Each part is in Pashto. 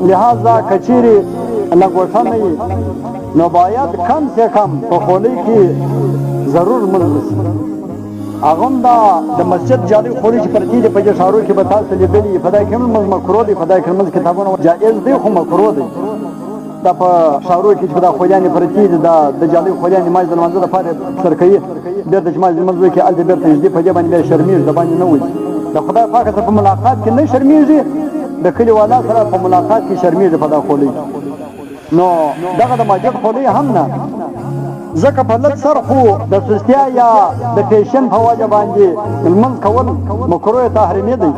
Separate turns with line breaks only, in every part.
لہذا کچیری لګوټه نه وي نو باید کم سے کم په خولۍ کې ضرور ملبس هغه هم د مسجد جالي خولۍ چې پرتې دي په دې ښارو کې به تاسو لیدلي فدای کې لمونځ مکروه دی فدای کې لمونځ کتابونه جایز دی خو مکروه دی دا په ښارو کې چې دا خولیانې پرتې دي د جالي خولیانې ماځ د لمانځه لپاره سر کوي بېرته چې ماځ لمونځ وکړي هلته بېرته نږدې په دې باندې بیا شرمېږي د باندې نه وځي د خدای پاک سره په ملاقات کې نه شرمېږي د کلي والا سره په ملاقات کې شرمېږي په دا خولۍ نو دغه د مسجد خولۍ هم نه ځکه په لږ سر خو د سستیا یا د فیشن په وجه باندې لمونځ کول مکروه تحریمي دی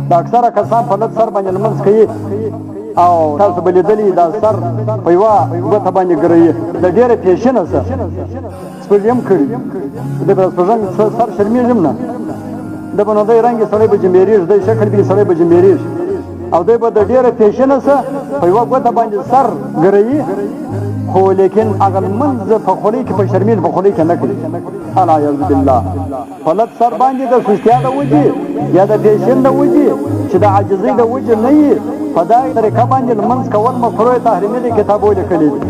د اکثره کسان په لږ سر باندې لمونځ کوي او تاسو به لیدلي دا سر په یوه ګوته باندې ګروي د ډېره فیشنه سه سپږې هم کړي د سپږنګ سر شرمېږي هم نه د به نو دی رنګې سړی به جمبېرېږي دی شکل بي سړی به جمبېرېږي او دی به د ډېره فیشنه سه په یوه ګوته باندې سر ګروي خو لیکن هغه لمونځ په خولۍ کې په شرمېږي په خولۍ کې نه کوي العیاذ بالله په لږ سر باندې د سستیا د وجې یا د فیشن د وجې چې د عاجزۍ د وجې نه وي په دا طریقه باندې لمونځ کول مکروه تحریمي دي کتابو لیکلي دي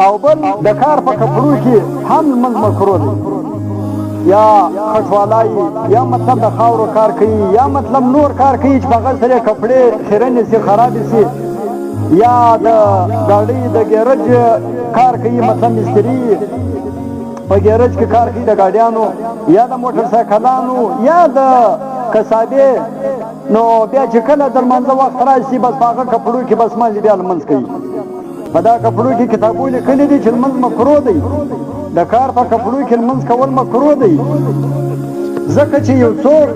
او بل د کار په کپړو کې هم لمونځ مکروه دی یا خټوالی یا مطلب د خاورو کار کوي یا مطلب نور کار کوي چې په هغه سره کپړې خیرنې سي خرابې سي یا د ګاډۍ د ګیرج کار کوي مطلب مستري په ګیرج کې کار کوي د ګاډیانو یا د موټر سایکلانو یا د کسابې نو بیا چې کله د لمانځه وخت راشي بس په هغه کپړو کې بس مازې بیا لمونځ کوي په دا کپړو کې کتابونه لیکلي دي چې لمونځ مکروه دی د کار په کپړو کې لمونځ کول مکروه دی ځکه چې یو څوک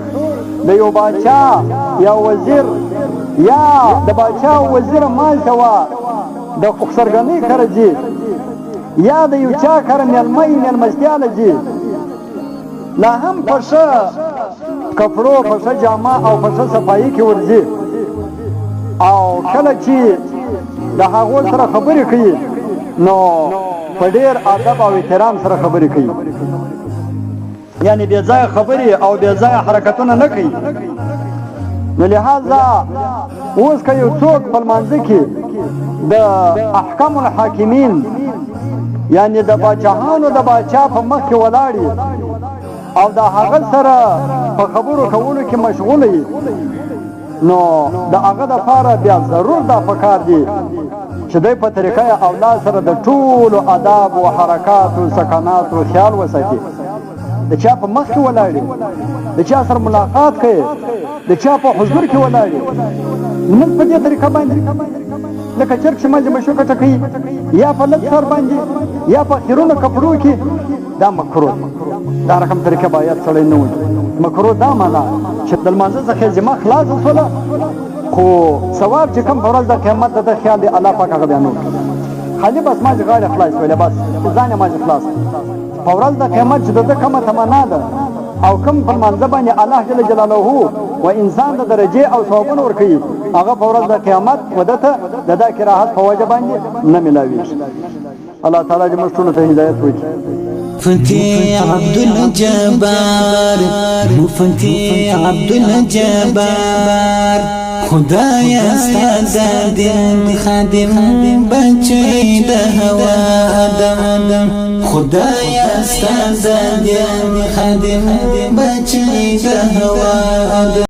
د یو باچا یا وزیر یا د باچا او وزیر مال ته وا د خسرګنۍ کره ځي یا د یو چا کره میلمستیا له ځي لا هم په ښه کپړو په ښه جامه او په ښه صفایي کې ورځي او کله چې د هغو سره خبرې کوي نو په ډېر ادب او احترام سره خبرې کوي یعنی بې ځایه خبرې او بې ځایه حرکتونه نه کوي نو لہذا اوس که یو څوک په لمانځه کې د احکام الحاکمین یعنی د باچاهانو د باچا په مخ کې ولاړي او د هغه سره په خبرو کولو کې مشغول وي نو د هغه دپاره بیا ضرور دا پکار دی چې دی په طریقه اولاد سره د ټولو آداب و حرکات و سکنات و خیال وساتي د چا په مخ کې ولاړي د چا سره ملاقات کوي د چا په حضور کې ولاړي لمونځ په دې طریقه باندې لکه چرګ چې مازې مشوکټه کوي یا په لږ سر باندې یا په خیرونه کپړو کې دا مکروه دا رقم طریقه باید سړی نه وي مکروه دا معنا چې د لمانځه څخه ذمه خلاصه شوله خو ثواب چې کوم په ورځ د قیامت د خیال دی الله پاک هغه بیانوي خالي بس مازې غاړې خلاص ویلې بس ځان یې مازې خلاص په ورځ د قیامت چې د ده کومه تمنا ده او کوم په لمانځه باندې الله جل جلاله و انسان د درجې او ثوابونه ورکوي هغه په ورځ د قیامت و ده ته د دا کراهت په وجه باندې نه میلاویږي الله تعالی دې موږ ټولو ته هدایت وکړي
مفتي عبد الجبار مفتي عبد الجبار خدایا ستاد دین خادم بچی د هوا ادم خدایا ستاد دین خادم بچی د هوا ادم